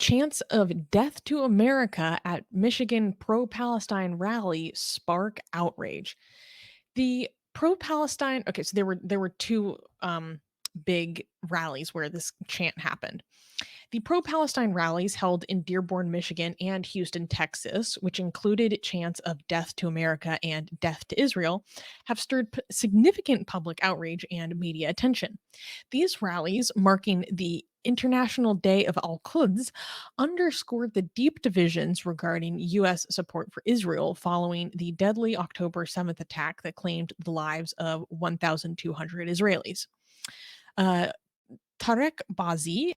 Chants of death to America at Michigan pro-Palestine rally spark outrage. The pro-Palestine okay, so there were two big rallies where this chant happened. The pro-Palestine rallies held in Dearborn, Michigan and Houston, Texas, which included chants of death to America and death to Israel, have stirred significant public outrage and media attention. These rallies, marking the International Day of Al-Quds, underscored the deep divisions regarding U.S. support for Israel following the deadly October 7th attack that claimed the lives of 1,200 Israelis. Uh, Tarek Bazi,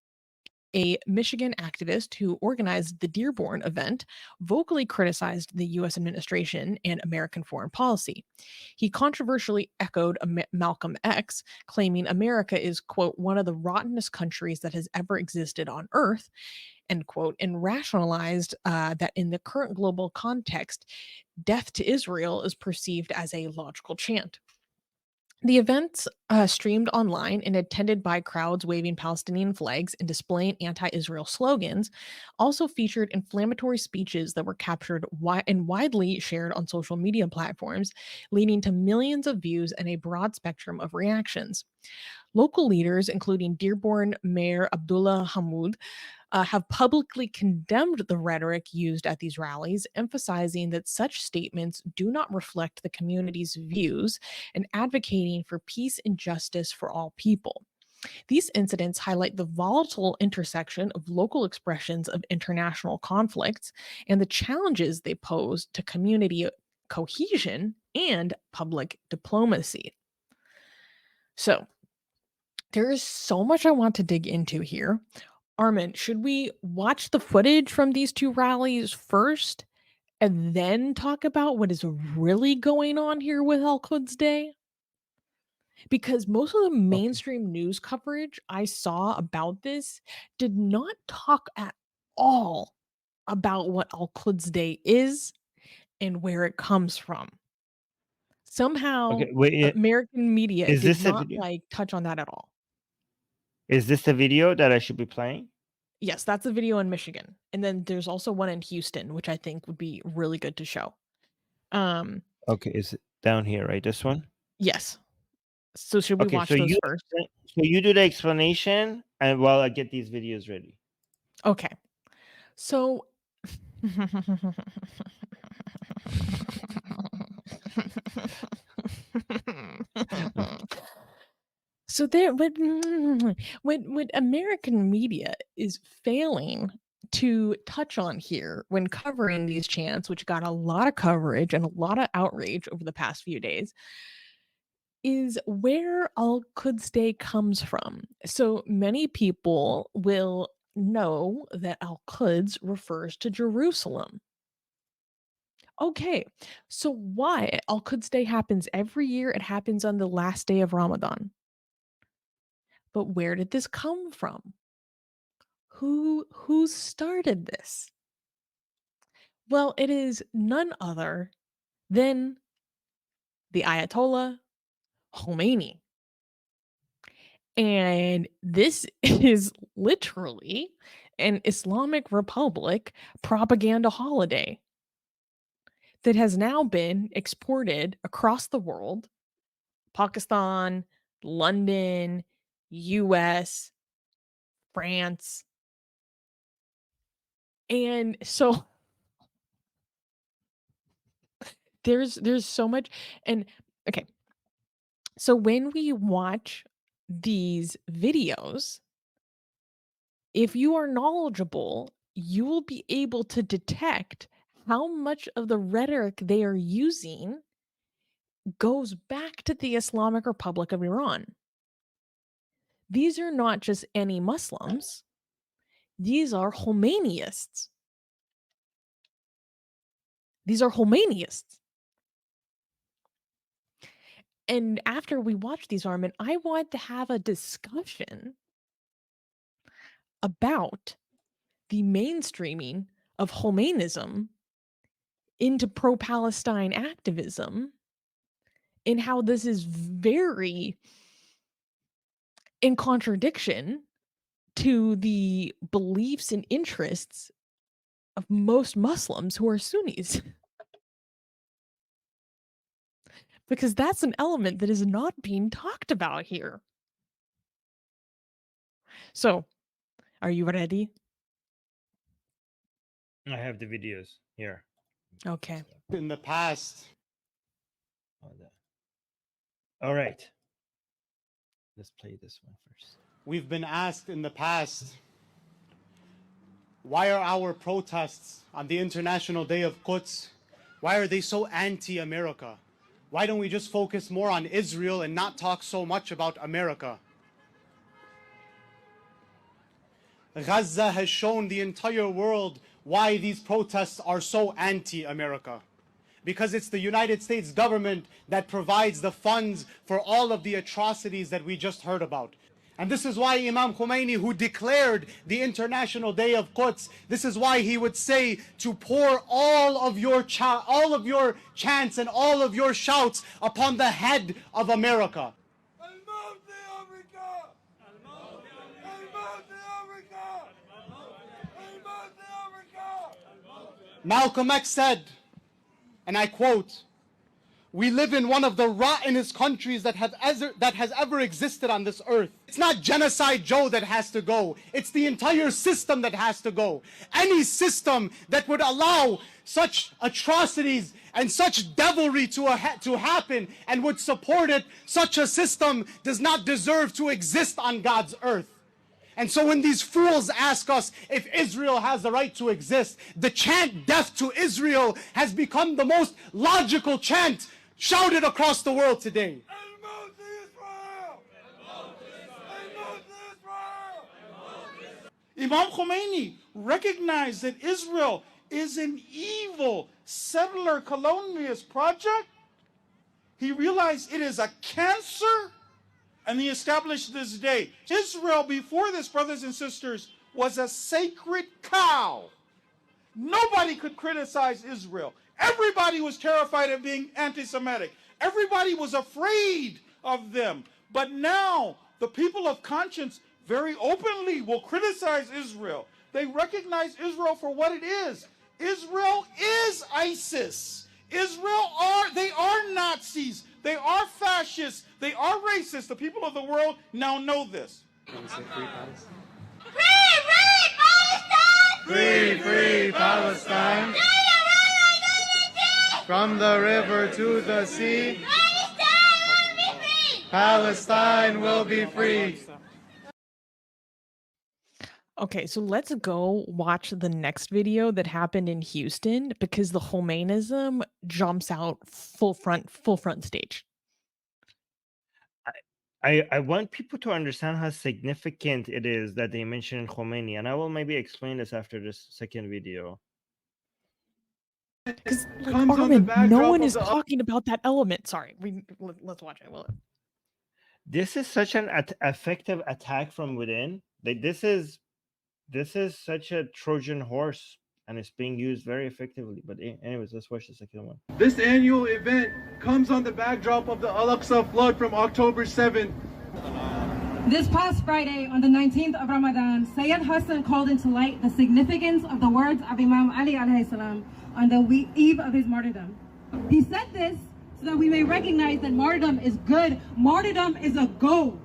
a Michigan activist who organized the Dearborn event, vocally criticized the U.S. administration and American foreign policy. He controversially echoed Malcolm X, claiming America is, quote, one of the rottenest countries that has ever existed on earth, end quote, and rationalized that in the current global context, death to Israel is perceived as a logical chant. The events, streamed online and attended by crowds waving Palestinian flags and displaying anti Israel slogans, also featured inflammatory speeches that were captured and widely shared on social media platforms, leading to millions of views and a broad spectrum of reactions. Local leaders, including Dearborn Mayor Abdullah Hammoud, have publicly condemned the rhetoric used at these rallies, emphasizing that such statements do not reflect the community's views and advocating for peace and justice for all people. These incidents highlight the volatile intersection of local expressions of international conflicts and the challenges they pose to community cohesion and public diplomacy. So, there is so much I want to dig into here. Armin, should we watch the footage from these two rallies first and then talk about what is really going on here with Al-Quds Day? Because most of the Okay. mainstream news coverage I saw about this did not talk at all about what Al-Quds Day is and where it comes from. Somehow, Okay. Wait. American media Is did this a not video? touch on that at all. Is this the video that I should be playing? Yes, that's a video in Michigan, and then there's also one in Houston, which I think would be really good to show. Um, Okay. Is it down here, right? This one? yes. So should we Okay. watch those first? So you do the explanation, and while I get these videos ready. Okay. So so there when American media is failing to touch on here when covering these chants, which got a lot of coverage and a lot of outrage over the past few days, is where Al-Quds Day comes from. So many people will know that Al-Quds refers to Jerusalem. Okay, so why Al-Quds Day happens every year? It happens on the last day of Ramadan. But where did this come from? Who started this? Well, it is none other than the Ayatollah Khomeini. And this is literally an Islamic Republic propaganda holiday that has now been exported across the world, Pakistan, London, US, France. And so there's so much. And okay, so when we watch these videos, if you are knowledgeable, you will be able to detect how much of the rhetoric they are using goes back to the Islamic Republic of Iran. These are not just any Muslims, these are Khomeinists. These are Khomeinists. And after we watch these, Armin, I want to have a discussion about the mainstreaming of Khomeinism into pro-Palestine activism and how this is very in contradiction to the beliefs and interests of most Muslims who are Sunnis. Because that's an element that is not being talked about here. So, are you ready? I have the videos here. Okay. In the past. All right. Let's play this one first. We've been asked in the past, why are our protests on the International Day of Quds, why are they so anti-America? Why don't we just focus more on Israel and not talk so much about America? Gaza has shown the entire world why these protests are so anti-America. Because it's the United States government that provides the funds for all of the atrocities that we just heard about. And this is why Imam Khomeini, who declared the International Day of Quds, this is why he would say to pour all of your chants and all of your shouts upon the head of America. Malcolm X said, and I quote, "We live in one of the rottenest countries that has ever existed on this earth. It's not Genocide Joe that has to go. It's the entire system that has to go. Any system that would allow such atrocities and such devilry to happen and would support it, such a system does not deserve to exist on God's earth." And so when these fools ask us if Israel has the right to exist, the chant "Death to Israel" has become the most logical chant shouted across the world today. Imam Khomeini recognized that Israel is an evil settler colonialist project. He realized it is a cancer, and he established this day. Israel before this, brothers and sisters, was a sacred cow. Nobody could criticize Israel. Everybody was terrified of being anti-Semitic. Everybody was afraid of them. But now, the people of conscience very openly will criticize Israel. They recognize Israel for what it is. Israel is ISIS. They are Nazis. They are fascists. They are racist. The people of the world now know this. Free, free Palestine! From the river to the sea, Palestine will be free. Okay, so let's go watch the next video that happened in Houston because the Khomeinism jumps out full front stage. I want people to understand how significant it is that they mention Khomeini, and I will maybe explain this after this second video. Because Armin, no one is talking about that element. Sorry, let's watch it. This is such an effective attack from within. Like this is such a Trojan horse, and it's being used very effectively. But anyways, let's watch the second one. This annual event comes on the backdrop of the Al-Aqsa flood from October 7th. This past Friday, on the 19th of Ramadan, Sayyid Hassan called into light the significance of the words of Imam Ali alayhi salam on the eve of his martyrdom. He said this so that we may recognize that martyrdom is good. Martyrdom is a goal.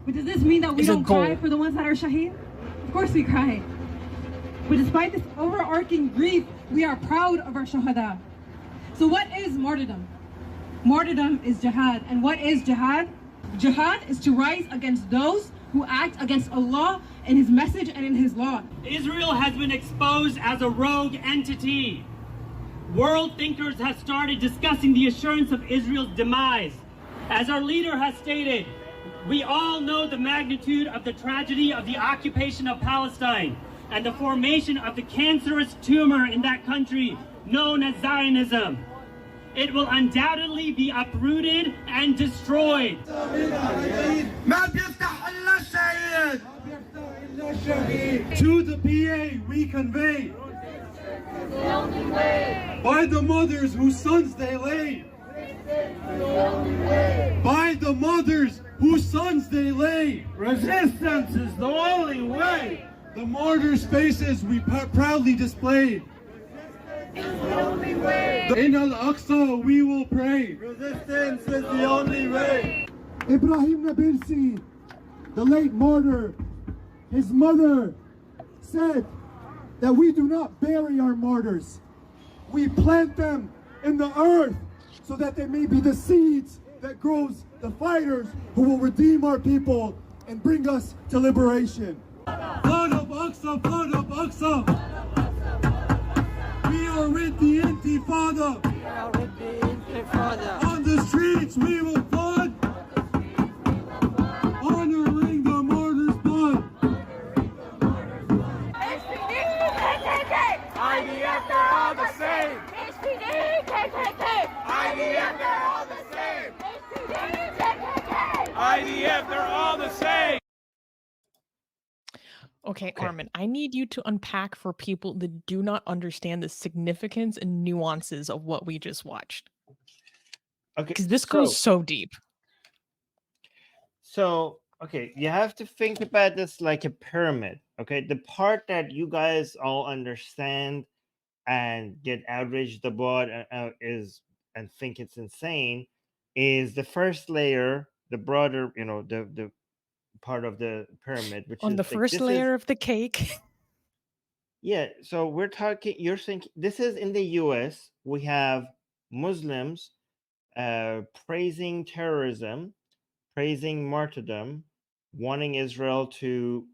But does this mean that we don't cry for the ones that are shaheed? Of course we cry. But despite this overarching grief, we are proud of our shuhada. So what is martyrdom? Martyrdom is jihad. And what is jihad? Jihad is to rise against those who act against Allah and His message and in His law. Israel has been exposed as a rogue entity. World thinkers have started discussing the assurance of Israel's demise. As our leader has stated, we all know the magnitude of the tragedy of the occupation of Palestine and the formation of the cancerous tumor in that country known as Zionism. It will undoubtedly be uprooted and destroyed. To the PA we convey, by the mothers whose sons they lay, by the mothers whose sons they lay. Resistance is the only way. The martyrs' faces we proudly display. In Al-Aqsa we will pray. Resistance is the only way. Ibrahim Nabirsi, the late martyr, his mother said that we do not bury our martyrs. We plant them in the earth so that they may be the seeds that grows the fighters who will redeem our people and bring us to liberation. Blood of Aqsa, blood of Aqsa. We are with the Intifada. On the streets we will flood, honoring the martyrs' blood. IDF, they're all the same. IDF, they're all the same. IDF, they're all the same. Okay, Armin, I need you to unpack for people that do not understand the significance and nuances of what we just watched. Okay, Because this goes so deep. So, okay, you have to think about this like a pyramid. Okay, the part that you guys all understand and get outraged about is and think it's insane is the first layer, the broader, the part of the pyramid, which On is the like, first layer of the cake. Yeah, so we're talking. You're thinking this is in the U.S. We have Muslims praising terrorism, praising martyrdom, wanting Israel to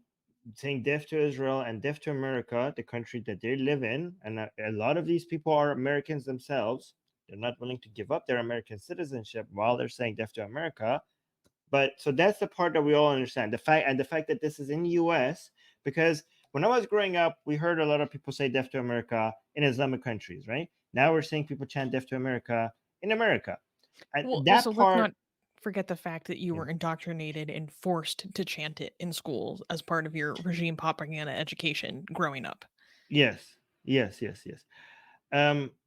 saying death to Israel and death to America, the country that they live in. And a lot of these people are Americans themselves. They're not willing to give up their American citizenship while they're saying death to America. But so that's the part that we all understand. The fact that this is in the US, because when I was growing up, we heard a lot of people say death to America in Islamic countries, right? Now we're seeing people chant death to America in America. And Well, that also, part, let's not forget the fact that you were indoctrinated and forced to chant it in schools as part of your regime propaganda education growing up. yes.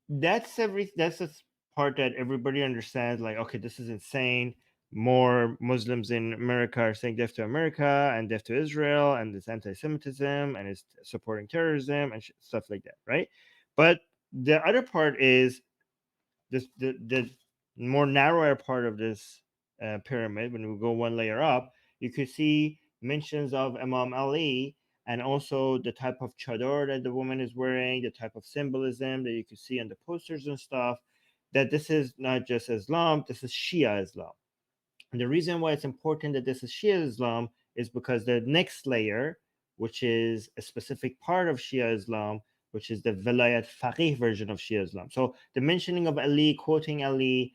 That's the part that everybody understands. Like, okay, this is insane. More Muslims in America are saying death to America and death to Israel, and it's anti-Semitism and it's supporting terrorism and stuff like that, right? But the other part is this the more narrower part of this pyramid. When we go one layer up, you could see mentions of Imam Ali and also the type of chador that the woman is wearing, the type of symbolism that you could see on the posters and stuff. That this is not just Islam, this is Shia Islam. And the reason why it's important that this is Shia Islam is because the next layer, which is a specific part of Shia Islam, which is the Vilayat Faqih version of Shia Islam. So the mentioning of Ali, quoting Ali,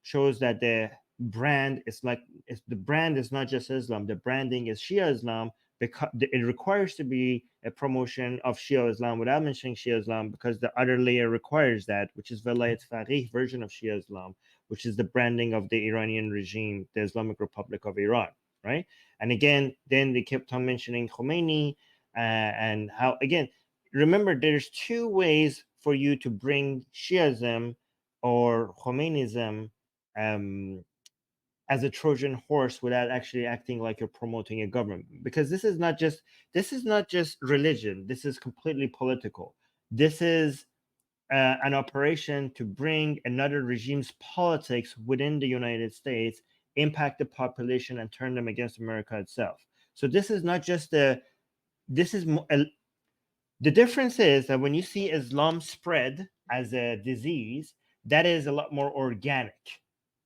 shows that the brand is the brand is not just Islam. The branding is Shia Islam because it requires to be a promotion of Shia Islam without mentioning Shia Islam, because the other layer requires that, which is Vilayat Faqih version of Shia Islam, which is the branding of the Iranian regime, the Islamic Republic of Iran, right? And again, then they kept on mentioning Khomeini and how, again, remember, there's two ways for you to bring Shiism or Khomeinism as a Trojan horse without actually acting like you're promoting a government, because this is not just religion. This is completely political. This is an operation to bring another regime's politics within the United States, impact the population, and turn them against America itself. So this is not just the difference is that when you see Islam spread as a disease, that is a lot more organic.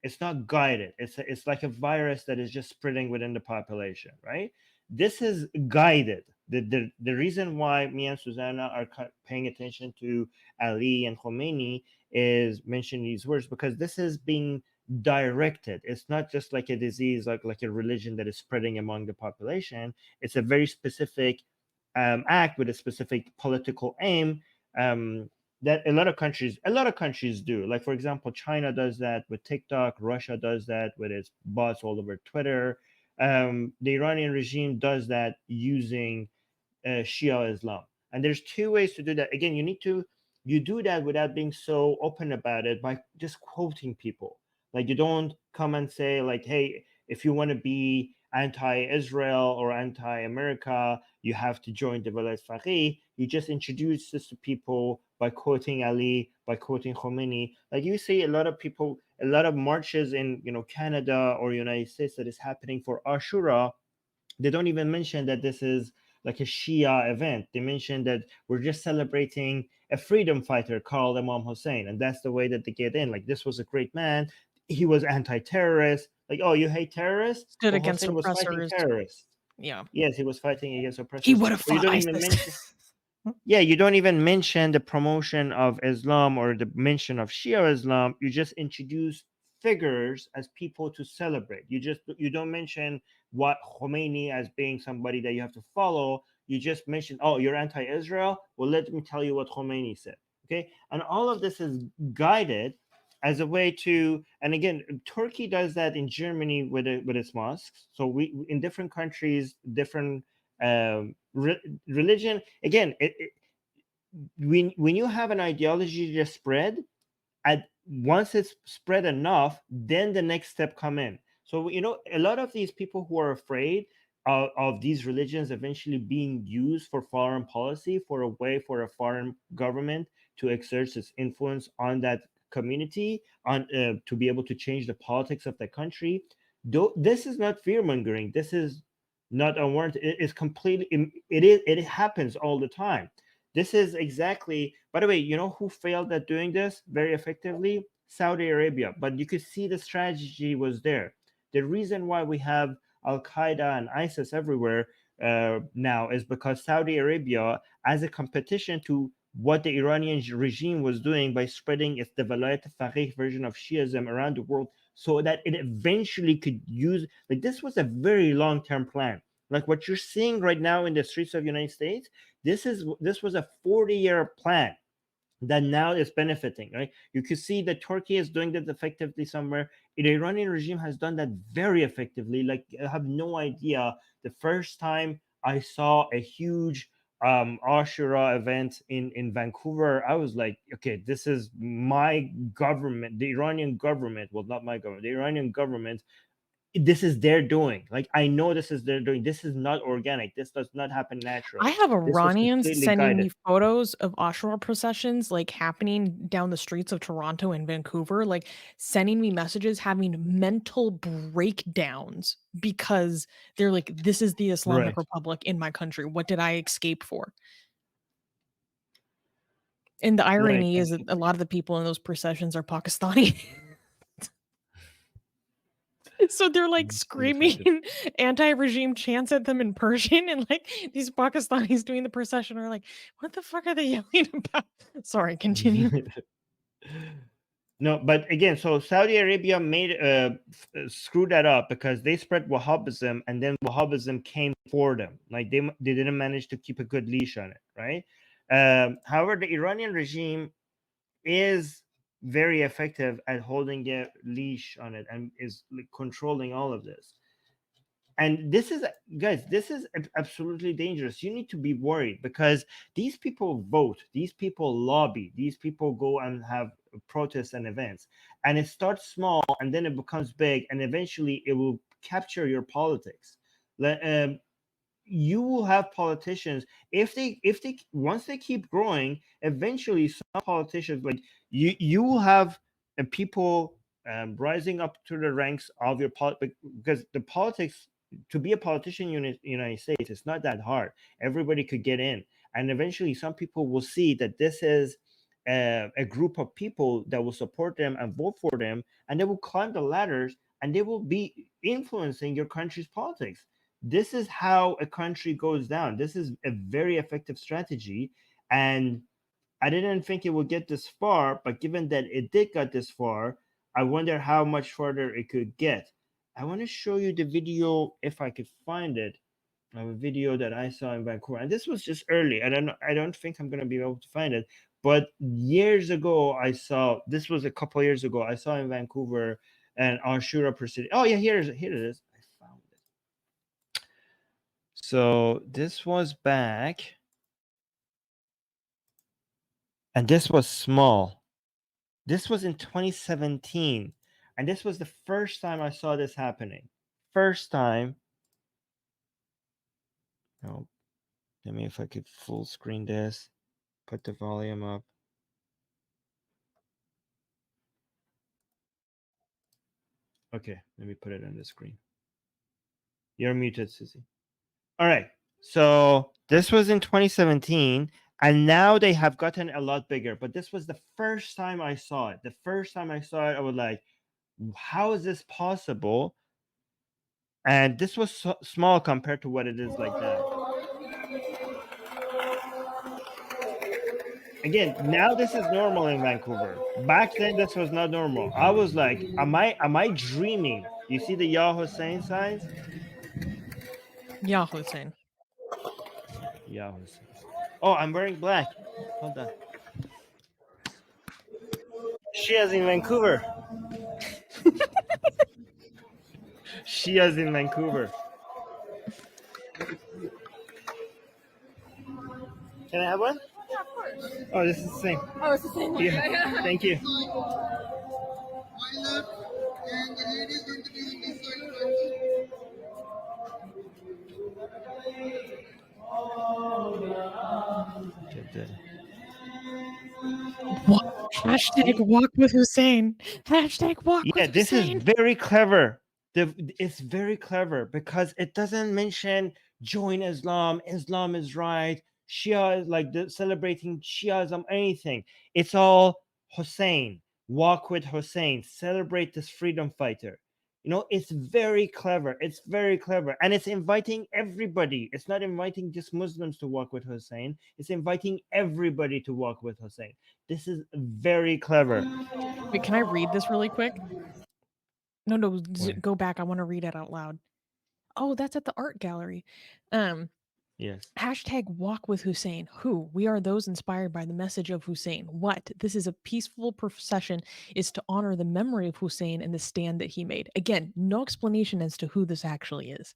It's not guided. It's like a virus that is just spreading within the population, right? This is guided. The reason why me and Susanna are paying attention to Ali and Khomeini is mentioning these words, because this is being directed. It's not just like a disease, like a religion that is spreading among the population. It's a very specific act with a specific political aim that a lot of countries do. Like, for example, China does that with TikTok. Russia does that with its bots all over Twitter. The Iranian regime does that using Shia Islam. And there's two ways to do that. Again, you do that without being so open about it by just quoting people. Like, you don't come and say like, hey, if you want to be anti-Israel or anti-America, you have to join the Velayat Faqih. You just introduce this to people by quoting Ali, by quoting Khomeini. Like you see a lot of people, a lot of marches in Canada or United States that is happening for Ashura. They don't even mention that this is like a Shia event. They mention that we're just celebrating a freedom fighter called Imam Hussein, and that's the way that they get in. Like, this was a great man. He was anti-terrorist. Like, oh, you hate terrorists? Stood Well, against Hussein was fighting oppressors. terrorists. Yeah. Yes, he was fighting against oppressors. He would have But you fought don't even ISIS. mention. Yeah, you don't even mention the promotion of Islam or the mention of Shia Islam. You just introduce figures as people to celebrate. You don't mention what Khomeini as being somebody that you have to follow. You just mention, oh, you're anti-Israel. Well, let me tell you what Khomeini said. Okay, and all of this is guided as a way to, and again, Turkey does that in Germany with its mosques. So we in different countries, different religion. Again, when you have an ideology just spread, once it's spread enough, then the next step come in. So a lot of these people who are afraid of these religions eventually being used for foreign policy, for a way for a foreign government to exert its influence on that community, on to be able to change the politics of the country. This is not fear mongering. This is not unwarranted. It's completely. It happens all the time. This is exactly. By the way, you know who failed at doing this very effectively? Saudi Arabia. But you could see the strategy was there. The reason why we have Al-Qaeda and ISIS everywhere now is because Saudi Arabia, as a competition to what the Iranian regime was doing by spreading its Velayat Faqih version of Shiism around the world, so that it eventually could use, like, this was a very long-term plan. Like what you're seeing right now in the streets of the United States, this was a 40-year plan that now is benefiting, right? You can see that Turkey is doing that effectively somewhere. The Iranian regime has done that very effectively. Like, I have no idea. The first time I saw a huge Ashura event in Vancouver, I was like, okay, this is my government, the Iranian government, well, not my government, the Iranian government, this is their doing. Like, I know this is their doing. This is not organic. This does not happen naturally. I have This was Iranians completely sending me guided. photos of Ashura processions, like, happening down the streets of Toronto and Vancouver, like, sending me messages, having mental breakdowns because they're like, "This is the Islamic Right. Republic in my country. What did I escape for?" And the irony is that a lot of the people in those processions are Pakistani. So they're like screaming anti-regime chants at them in Persian, and like these Pakistanis doing the procession are like, "What the fuck are they yelling about?" Sorry, continue. No, but again, so Saudi Arabia made screwed that up because they spread Wahhabism, and then Wahhabism came for them. Like, they didn't manage to keep a good leash on it, right? However, the Iranian regime is very effective at holding a leash on it and is like controlling all of this. And this is, guys, this is absolutely dangerous. You need to be worried because these people vote, these people lobby, these people go and have protests and events, and it starts small and then it becomes big, and eventually it will capture your politics. You will have politicians, if they once they keep growing, eventually some politicians, like you will have people rising up to the ranks of your politics, because the politics, to be a politician in the United States, it's not that hard. Everybody could get in, and eventually some people will see that this is a group of people that will support them and vote for them, and they will climb the ladders and they will be influencing your country's politics. This is how a country goes down. This is a very effective strategy, and I didn't think it would get this far, but given that it did get this far, I wonder how much further it could get. I want to show you the video, if I could find it, of a video that I saw in Vancouver, and this was just early. I don't think I'm going to be able to find it, but years ago I saw, this was a couple years ago, I saw in Vancouver an Ashura proceeding. Oh yeah, here it is. I found it. So this was back, and this was small. This was in 2017, and this was the first time I saw this happening. first time. No, let me if I could full screen this. Put the volume up. Okay, let me put it on the screen. You're muted, Susie. All right. So this was in 2017, and now they have gotten a lot bigger. But this was the first time I saw it. The first time I saw it, I was like, how is this possible? And this was so small compared to what it is like now. Again, now this is normal in Vancouver. Back then, this was not normal. I was like, am I dreaming? You see the Ya Hussein signs? Ya Hussein. Ya Hussein. Oh, I'm wearing black. Hold on. Shia's in Vancouver. Shia's in Vancouver. Can I have one? Yeah, of course. Oh, this is the same. Oh, it's the same one. Yeah. Thank you. Hashtag walk with Hussein. Hashtag walk Yeah, with this Hussein. is very clever. It's very clever because it doesn't mention join Islam. Islam is right. Shia is like celebrating Shiaism, anything. It's all Hussein. Walk with Hussein. Celebrate this freedom fighter. You know, it's very clever. It's very clever. And it's inviting everybody. It's not inviting just Muslims to walk with Hussein. It's inviting everybody to walk with Hussein. This is very clever. Wait, can I read this really quick? No, Why? go back. I want to read it out loud. Oh, that's at the art gallery. Yes. Hashtag walk with Hussein. Who? We are those inspired by the message of Hussein. What? This is a peaceful procession is to honor the memory of Hussein and the stand that he made. Again, no explanation as to who this actually is.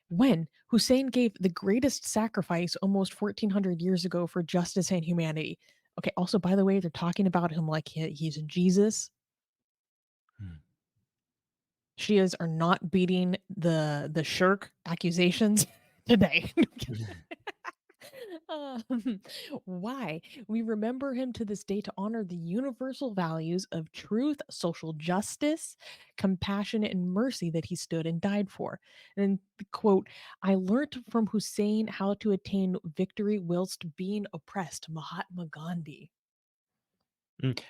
When Hussein gave the greatest sacrifice almost 1400 years ago for justice and humanity. Okay, also, by the way, they're talking about him like he's Jesus. Shias are not beating the shirk accusations today. Why? We remember him to this day to honor the universal values of truth, social justice, compassion, and mercy that he stood and died for. And quote, I learnt from Hussein how to attain victory whilst being oppressed. Mahatma Gandhi.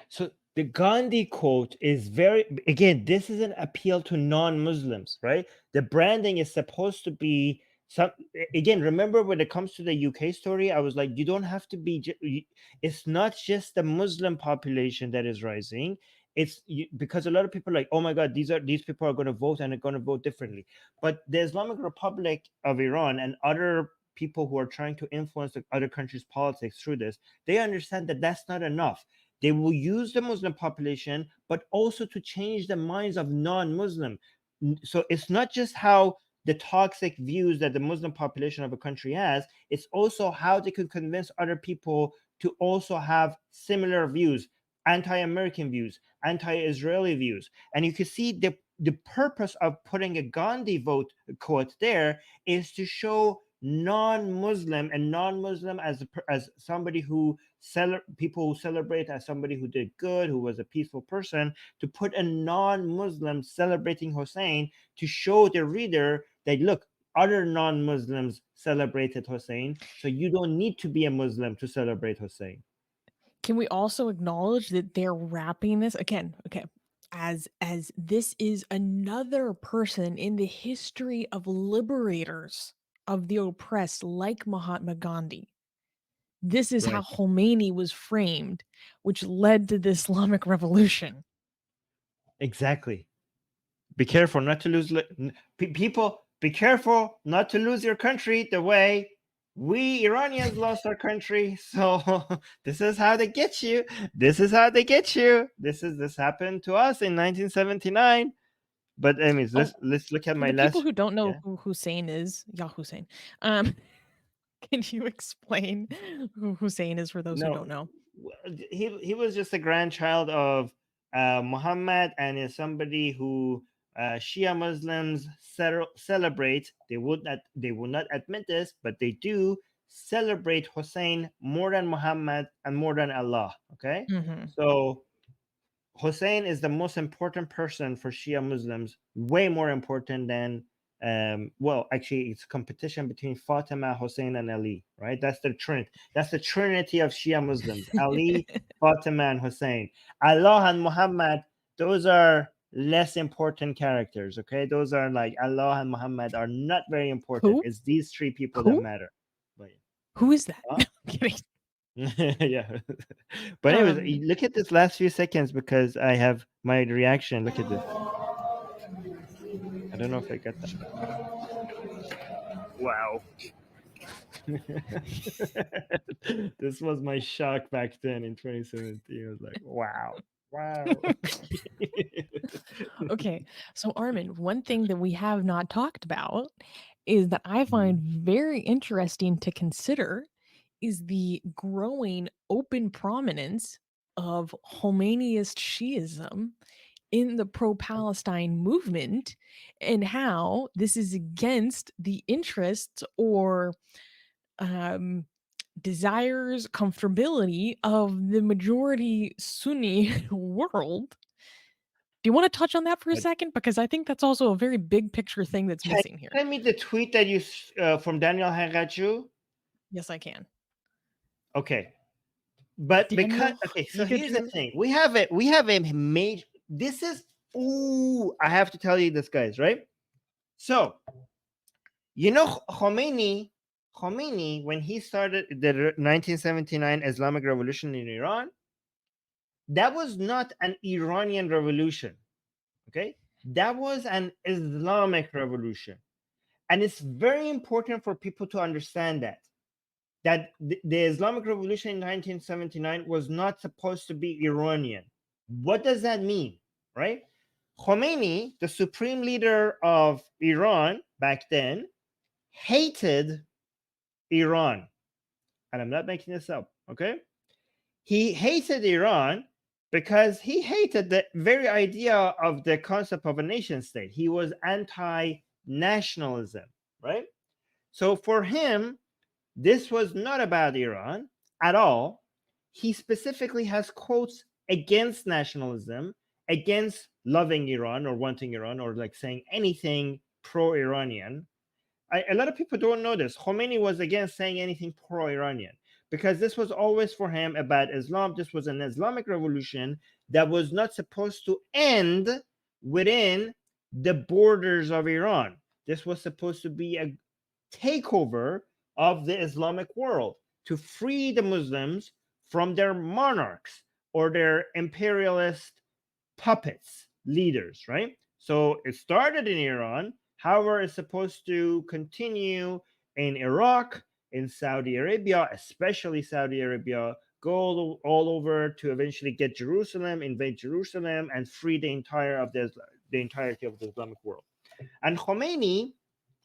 So the Gandhi quote is very, again, this is an appeal to non-Muslims, right? The branding is supposed to be some, again, remember when it comes to the UK story, I was like, you don't have to be, it's not just the Muslim population that is rising. It's because a lot of people are like, oh my God, these people are going to vote and are going to vote differently. But the Islamic Republic of Iran and other people who are trying to influence the other countries' politics through this, they understand that that's not enough. They will use the Muslim population, but also to change the minds of non-Muslim. So it's not just how the toxic views that the Muslim population of a country has, it's also how they could convince other people to also have similar views, anti-American views, anti-Israeli views. And you can see the purpose of putting a Gandhi vote quote there is to show non-Muslim and non-Muslim as somebody who people who celebrate as somebody who did good, who was a peaceful person, to put a non-Muslim celebrating Hussein to show the reader that look, other non-Muslims celebrated Hussein, so you don't need to be a Muslim to celebrate Hussein. Can we also acknowledge that they're wrapping this again? Okay, as this is another person in the history of liberators of the oppressed, like Mahatma Gandhi. This is how Khomeini was framed, which led to the Islamic Revolution. Exactly. Be careful not to lose people. Be careful not to lose your country the way we Iranians lost our country. So this is how they get you. This is how they get you. This happened to us in 1979. But anyways, let's look at my last. People who don't know who Hussein is, Ya Hussein. Can you explain who Hussein is for those who don't know? He was just a grandchild of Muhammad, and is somebody who Shia Muslims celebrate. They will not admit this, but they do celebrate Hussein more than Muhammad and more than Allah. Okay, so Hussein is the most important person for Shia Muslims, way more important than well, actually, it's competition between Fatima, Hussein, and Ali, right? That's the trinity. That's the trinity of Shia Muslims: Ali, Fatima, and Hussein. Allah and Muhammad, those are less important characters. Okay, those are like Allah and Muhammad are not very important. Who? It's these three people that matter. But, Who is that? huh? I'm kidding. Yeah, but anyways, look at this last few seconds because I have my reaction. Look at this. I don't know if I got that. Wow. This was my shock back then in 2017. I was like, wow. Okay, so Armin, one thing that we have not talked about is that I find very interesting to consider is the growing open prominence of Khomeiniist Shiism in the pro-Palestine movement and how this is against the interests or desires, comfortability of the majority Sunni world. Do you want to touch on that for a second? Because I think that's also a very big picture thing that's missing here. Send me the tweet that you from Daniel Hagachu. Yes, I can. Okay, but Daniel, because so here's the thing: we have a major. This is I have to tell you this, guys, right? So, you know, Khomeini, when he started the 1979 Islamic Revolution in Iran, that was not an Iranian revolution, okay? That was an Islamic revolution. And it's very important for people to understand that the Islamic Revolution in 1979 was not supposed to be Iranian. What does that mean, right? Khomeini, the supreme leader of Iran back then, hated Iran. And I'm not making this up, okay? He hated Iran because he hated the very idea of the concept of a nation state. He was anti-nationalism, right? So for him, this was not about Iran at all. He specifically has quotes against nationalism, against loving Iran or wanting Iran or like saying anything pro-Iranian. A lot of people don't know this. Khomeini was against saying anything pro-Iranian because this was always for him about Islam. This was an Islamic revolution that was not supposed to end within the borders of Iran. This was supposed to be a takeover of the Islamic world to free the Muslims from their monarchs or their imperialist puppets, leaders, right? So it started in Iran. However, it's supposed to continue in Iraq, in Saudi Arabia, especially Saudi Arabia, go all over to eventually get Jerusalem, invade Jerusalem, and free the entirety of the Islamic world. And Khomeini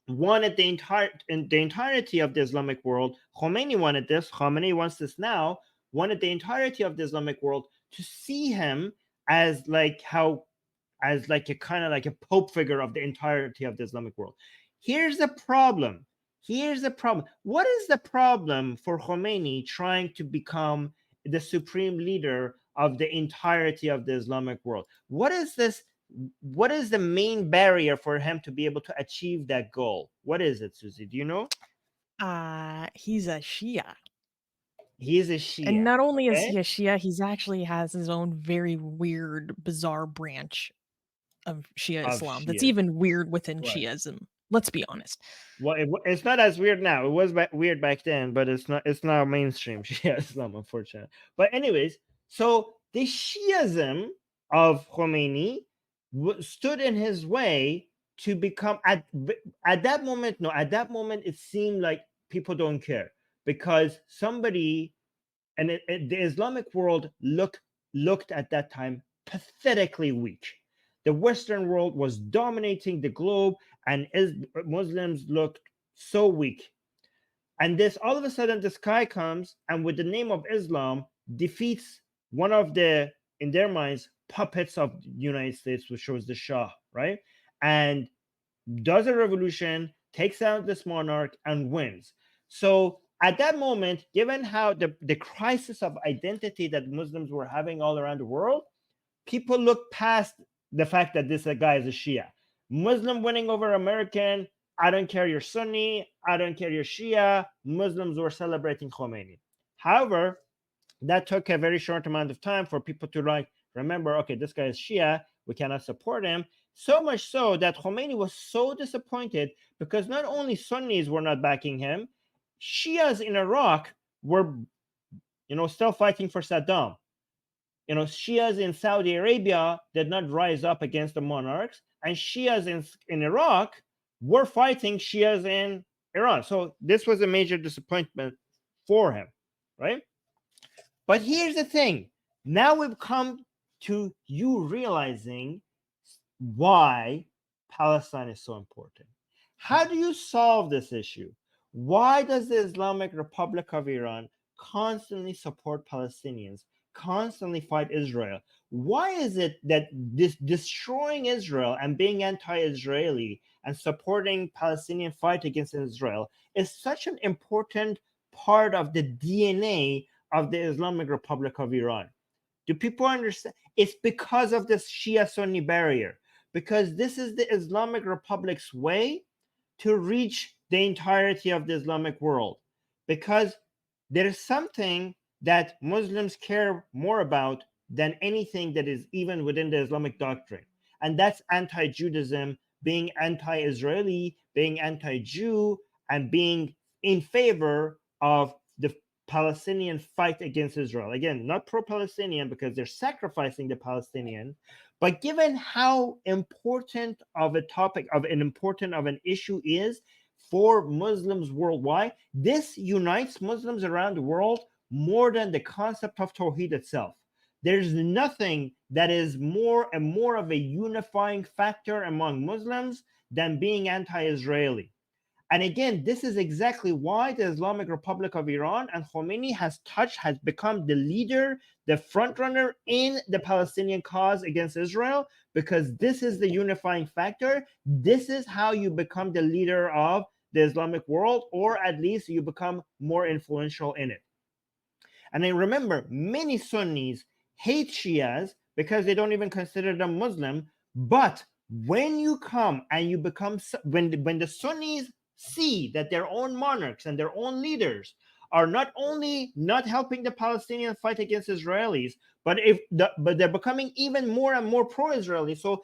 wanted the entirety of the Islamic world. Khomeini wanted this. Khomeini wants this now. Wanted the entirety of the Islamic world to see him as like a kind of like a pope figure of the entirety of the Islamic world. Here's the problem. What is the problem for Khomeini trying to become the supreme leader of the entirety of the Islamic world? What is this? What is the main barrier for him to be able to achieve that goal? What is it, Susie? Do you know? He's a Shia. He's a Shia. And not only is he a Shia, he's actually has his own very weird, bizarre branch of Shia Islam that's even weird within Shiism. Let's be honest. Well, it's not as weird now. It was weird back then, but it's now mainstream Shia Islam, unfortunately. But anyways, so the Shiism of Khomeini stood in his way to become at that moment. No, at that moment, it seemed like people don't care because somebody, and the Islamic world looked at that time pathetically weak. The Western world was dominating the globe, and Muslims looked so weak. And this, all of a sudden, this guy comes and with the name of Islam defeats one of the, in their minds, puppets of the United States, which was the Shah, right? and does a revolution, takes out this monarch, and wins. So at that moment, given how the crisis of identity that Muslims were having all around the world, people looked past the fact that this guy is a Shia. Muslim winning over American, I don't care you're Sunni, I don't care you're Shia. Muslims were celebrating Khomeini. However, that took a very short amount of time for people to like remember, okay, this guy is Shia, we cannot support him. So much so that Khomeini was so disappointed because not only Sunnis were not backing him, Shias in Iraq were, still fighting for Saddam. Shias in Saudi Arabia did not rise up against the monarchs, and Shias in Iraq were fighting Shias in Iran. So this was a major disappointment for him, right? But here's the thing. Now we've come to you realizing why Palestine is so important. How do you solve this issue? Why does the Islamic Republic of Iran constantly support Palestinians, constantly fight Israel? Why is it that this destroying Israel and being anti-Israeli and supporting Palestinian fight against Israel is such an important part of the DNA of the Islamic Republic of Iran? Do people understand? It's because of this Shia-Sunni barrier, because this is the Islamic Republic's way to reach the entirety of the Islamic world, because there is something that Muslims care more about than anything that is even within the Islamic doctrine, and that's anti-Judaism, being anti-Israeli, being anti-Jew, and being in favor of the Palestinian fight against Israel. Again, not pro-Palestinian because they're sacrificing the Palestinian, but given how important of a topic, of an issue is for Muslims worldwide, this unites Muslims around the world more than the concept of Tawheed itself. There's nothing that is more of a unifying factor among Muslims than being anti-Israeli. And again, this is exactly why the Islamic Republic of Iran and Khomeini has become the leader, the front runner in the Palestinian cause against Israel, because this is the unifying factor. This is how you become the leader of the Islamic world, or at least you become more influential in it. And then remember, many Sunnis hate Shias because they don't even consider them Muslim. But when you come and you become, when the Sunnis see that their own monarchs and their own leaders are not only not helping the Palestinian fight against Israelis, but they're becoming even more and more pro-Israeli. So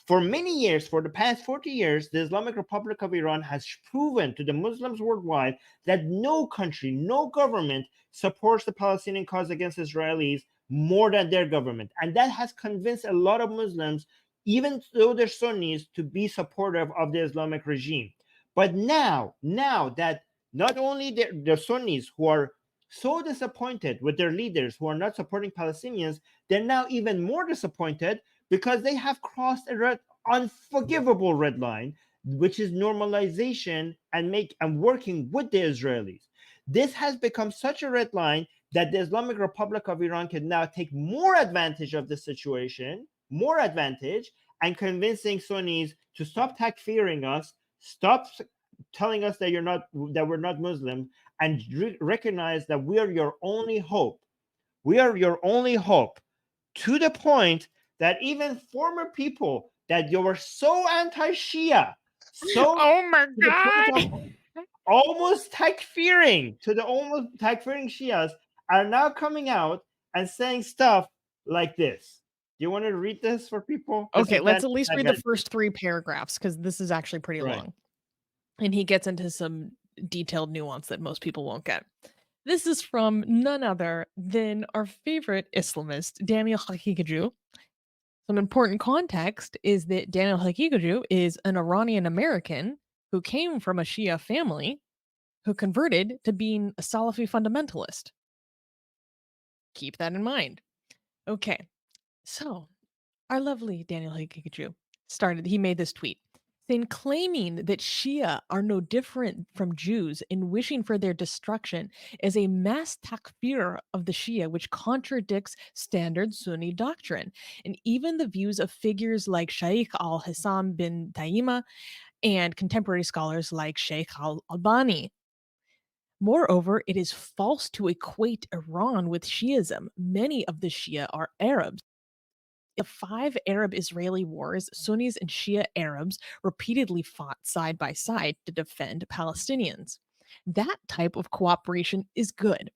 for many years, for the past 40 years, the Islamic Republic of Iran has proven to the Muslims worldwide that no country, no government supports the Palestinian cause against Israelis more than their government. And that has convinced a lot of Muslims, even though they're Sunnis, to be supportive of the Islamic regime. But now that not only the Sunnis who are so disappointed with their leaders who are not supporting Palestinians, they're now even more disappointed because they have crossed an unforgivable red line, which is normalization and working with the Israelis. This has become such a red line that the Islamic Republic of Iran can now take more advantage of the situation, and convincing Sunnis to stop takfiring us, stop telling us that we're not Muslim, and recognize that we are your only hope. We are your only hope, to the point that even former people that you were so anti-Shia, so oh my god, almost takfiring Shias, are now coming out and saying stuff like this. Do you want to read this for people? Okay, let's at least read the first 3 paragraphs, because this is actually pretty long. And he gets into some detailed nuance that most people won't get. This is from none other than our favorite Islamist, Daniel Haqiqatjou. Some important context is that Daniel Haqiqatjou is an Iranian American who came from a Shia family who converted to being a Salafi fundamentalist. Keep that in mind. Okay, so our lovely Daniel Haqiqatjou he made this tweet Then claiming that Shia are no different from Jews in wishing for their destruction is a mass takfir of the Shia, which contradicts standard Sunni doctrine. And even the views of figures like Shaykh al-Hassam bin Taima and contemporary scholars like Sheikh al-Albani. Moreover, it is false to equate Iran with Shiism. Many of the Shia are Arabs. The 5 Arab-Israeli wars, Sunnis and Shia Arabs repeatedly fought side by side to defend Palestinians. That type of cooperation is good.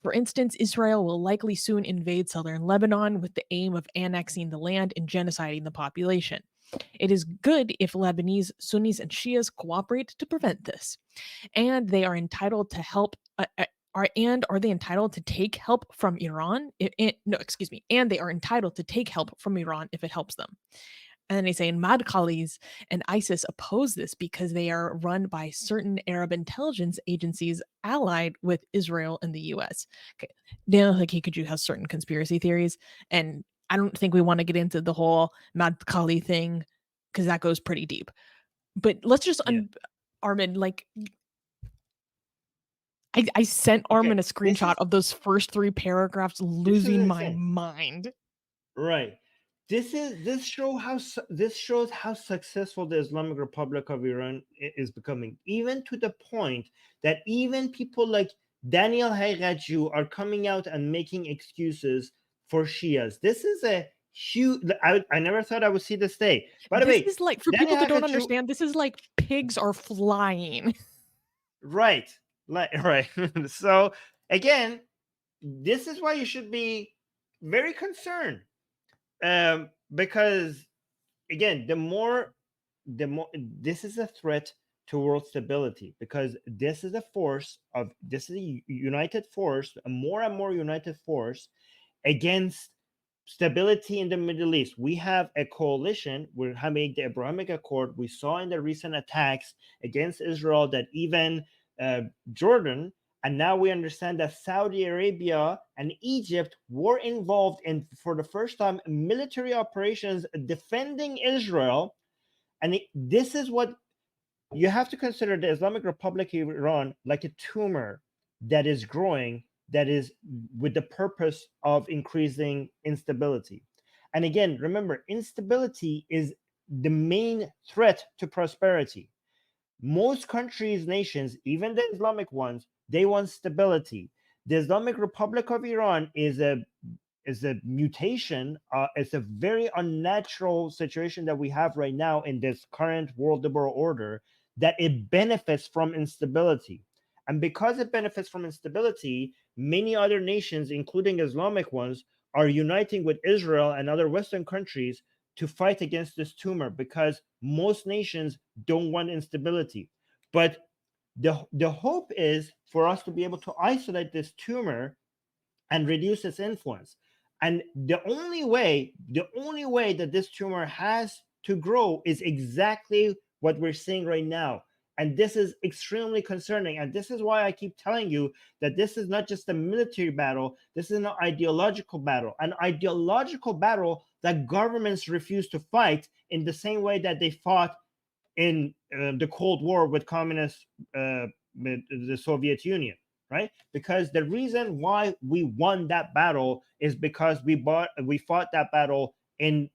For instance, Israel will likely soon invade southern Lebanon with the aim of annexing the land and genociding the population. It is good if Lebanese Sunnis and Shias cooperate to prevent this. And they are entitled to help are they entitled to take help from Iran? And they are entitled to take help from Iran if it helps them. And then they say Madkhalis and ISIS oppose this because they are run by certain Arab intelligence agencies allied with Israel and the US. Okay. Daniel Hakikuju has certain conspiracy theories, and I don't think we want to get into the whole Madkhali thing because that goes pretty deep. But let's just Armin, like I sent Armin a screenshot of those first 3 paragraphs, losing my mind. Right. This shows how successful the Islamic Republic of Iran is becoming, even to the point that even people like Daniel Hayraju are coming out and making excuses for Shias. This is a huge. I never thought I would see this day. By the way, this is like, for people that don't understand, this is like pigs are flying. Right. Right. So again, this is why you should be very concerned, because again, the more this is a threat to world stability, because this is a united force, a more and more united force against stability in the Middle East. We have a coalition. We're having the Abrahamic Accord. We saw in the recent attacks against Israel that even Jordan, and now we understand that Saudi Arabia and Egypt were involved in, for the first time, military operations defending Israel. And this is what you have to consider: the Islamic Republic of Iran like a tumor that is growing, that is with the purpose of increasing instability. And again, remember, instability is the main threat to prosperity. Most countries, nations, even the Islamic ones, they want stability. The Islamic Republic of Iran is a mutation. It's a very unnatural situation that we have right now in this current world liberal order, that it benefits from instability. And because it benefits from instability, many other nations, including Islamic ones, are uniting with Israel and other Western countries to fight against this tumor, because most nations don't want instability. But the hope is for us to be able to isolate this tumor and reduce its influence. And the only way that this tumor has to grow is exactly what we're seeing right now. And this is extremely concerning. And this is why I keep telling you that this is not just a military battle. This is an ideological battle that governments refuse to fight in the same way that they fought in the Cold War with communist, with the Soviet Union, right? Because the reason why we won that battle is because we fought that battle in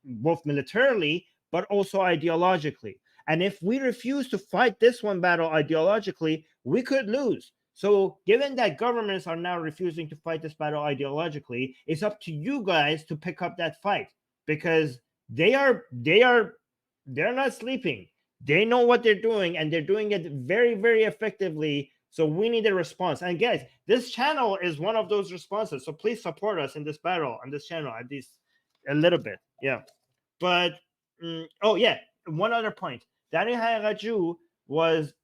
both militarily, but also ideologically. And if we refuse to fight this one battle ideologically, we could lose. So given that governments are now refusing to fight this battle ideologically, it's up to you guys to pick up that fight, because they're not sleeping. They know what they're doing, and they're doing it very, very effectively. So we need a response. And guys, this channel is one of those responses. So please support us in this battle on this channel, at least a little bit. Yeah. But one other point. Daniel Hayraju was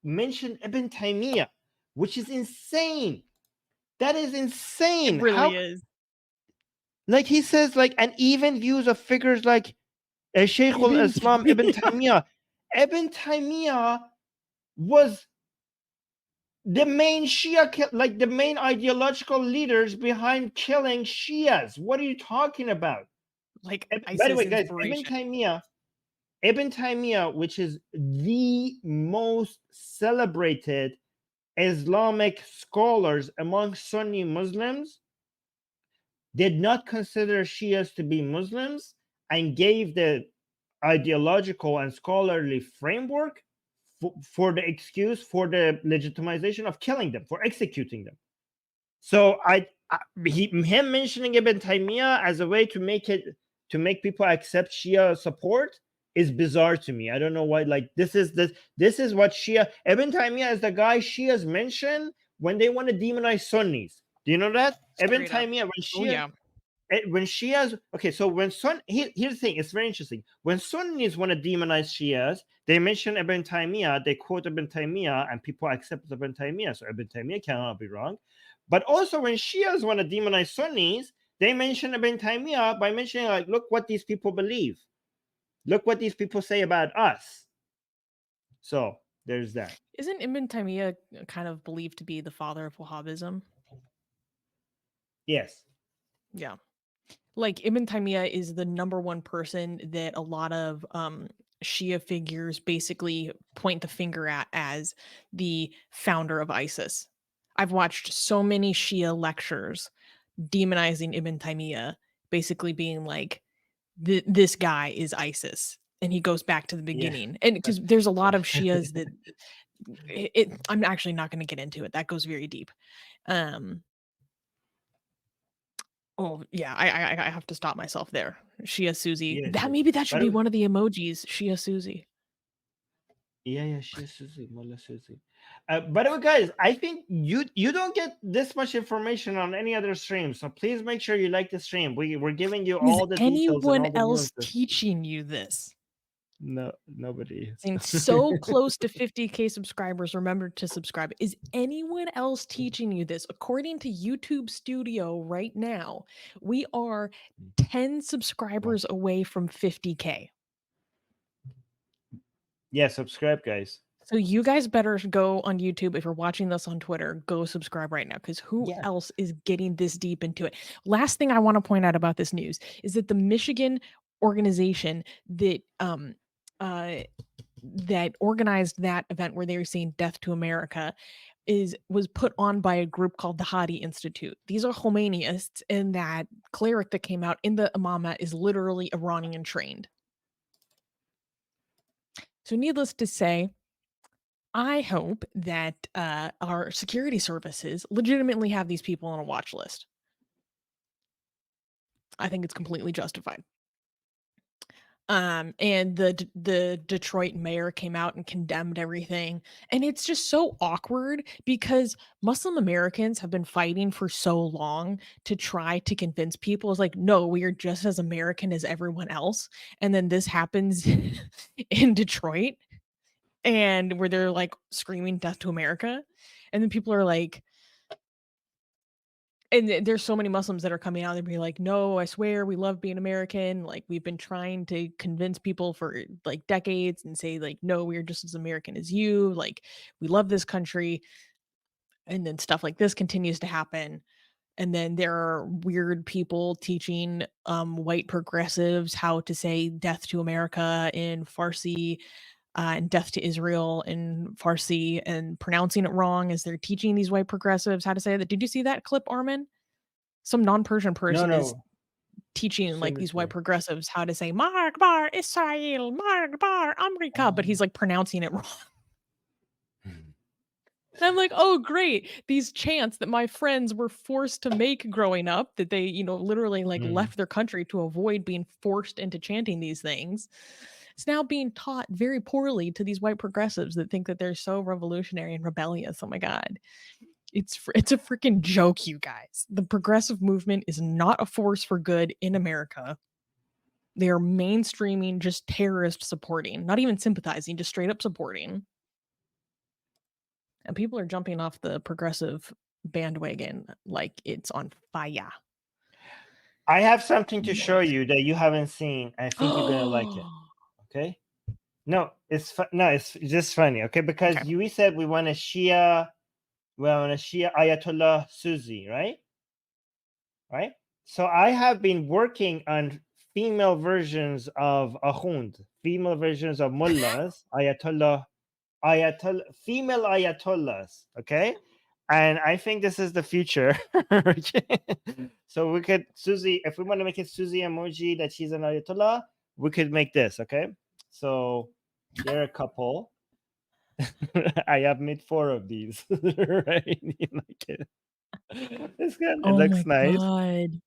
mentioned Ibn Taymiyyah, which is insane. That is insane. It really is. Like he says, like, and even views of figures like Shaykh al-Islam Ibn Taymiyyah. Ibn Taymiyyah was the main Shia, like the main ideological leaders behind killing Shias. What are you talking about? Like, by the way, guys, Ibn Taymiyyah, Ibn Taymiyyah, which is the most celebrated Islamic scholars among Sunni Muslims, did not consider Shias to be Muslims and gave the ideological and scholarly framework for the excuse, for the legitimization of killing them, for executing them. So him mentioning Ibn Taymiyyah as a way to make people accept Shia support is bizarre to me. I don't know why. Like this is what Shia, Ibn Taymiyyah is the guy Shias mention when they want to demonize Sunnis. Do you know that? Ibn Taymiyyah, when Shias, okay, so when here's the thing, it's very interesting. When Sunnis want to demonize Shias, they mention Ibn Taymiyyah, they quote Ibn Taymiyyah, and people accept Ibn Taymiyyah. So Ibn Taymiyyah cannot be wrong. But also when Shias want to demonize Sunnis, they mention Ibn Taymiyyah by mentioning, like, look what these people believe. Look what these people say about us. So there's that. Isn't Ibn Taymiyyah kind of believed to be the father of Wahhabism? Yes. Yeah. Like Ibn Taymiyyah is the number one person that a lot of Shia figures basically point the finger at as the founder of ISIS. I've watched so many Shia lectures demonizing Ibn Taymiyyah, basically being like, this guy is ISIS. And he goes back to the beginning. And because there's a lot of Shias that I'm actually not going to get into it. That goes very deep. Oh yeah, I have to stop myself there. Shia Susie. Maybe that should be one of the emojis. Shia Susie. Yeah, Shia Susie, Mullah Susie. By the way, guys, I think you don't get this much information on any other stream, so please make sure you like the stream. We're giving you all the details. Anyone else teaching you this? No, nobody is. And so close to 50K subscribers. Remember to subscribe. Is anyone else teaching you this? According to YouTube Studio right now, we are 10 subscribers away from 50K. Yeah, subscribe, guys. So you guys better go on YouTube. If you're watching this on Twitter, go subscribe right now, because who else is getting this deep into it? Last thing I want to point out about this news is that the Michigan organization that that organized that event where they were saying "Death to America" was put on by a group called the Hadi Institute. These are Khomeinists, and that cleric that came out in the imamate is literally Iranian trained. So needless to say, I hope that our security services legitimately have these people on a watch list. I think it's completely justified. And the Detroit mayor came out and condemned everything. And it's just so awkward because Muslim Americans have been fighting for so long to try to convince people. It's like, no, we are just as American as everyone else. And then this happens in Detroit, and where they're like screaming "Death to America." And then people are like, and there's so many Muslims that are coming out and be like, no, I swear we love being American. Like, we've been trying to convince people for like decades and say like, no, we're just as American as you. Like, we love this country. And then stuff like this continues to happen. And then there are weird people teaching white progressives how to say "Death to America" in Farsi, and "Death to Israel" in Farsi, and pronouncing it wrong as they're teaching these white progressives how to say that. Did you see that clip, Armin? Some non-Persian person is teaching like these white progressives how to say "Mark Bar Israel, Mark Bar America," but he's like pronouncing it wrong. And I'm like, oh, great. These chants that my friends were forced to make growing up, that they, literally like left their country to avoid being forced into chanting these things. It's now being taught very poorly to these white progressives that think that they're so revolutionary and rebellious. Oh my God. It's a freaking joke, you guys. The progressive movement is not a force for good in America. They are mainstreaming, just terrorist supporting, not even sympathizing, just straight up supporting. And people are jumping off the progressive bandwagon like it's on fire. I have something to show you that you haven't seen. I think you're gonna like it. Okay? No, it's just funny. Okay, because we said we want a Shia Ayatollah Susi, right? Right. So I have been working on female versions of Ahund, female versions of mullahs, female ayatollahs. Okay, and I think this is the future. So we could, Susie, if we want to make it Susie emoji that she's an ayatollah, we could make this. Okay, so they're a couple. I have made 4 of these. Right? You like it? It's good. It Oh looks my nice. god.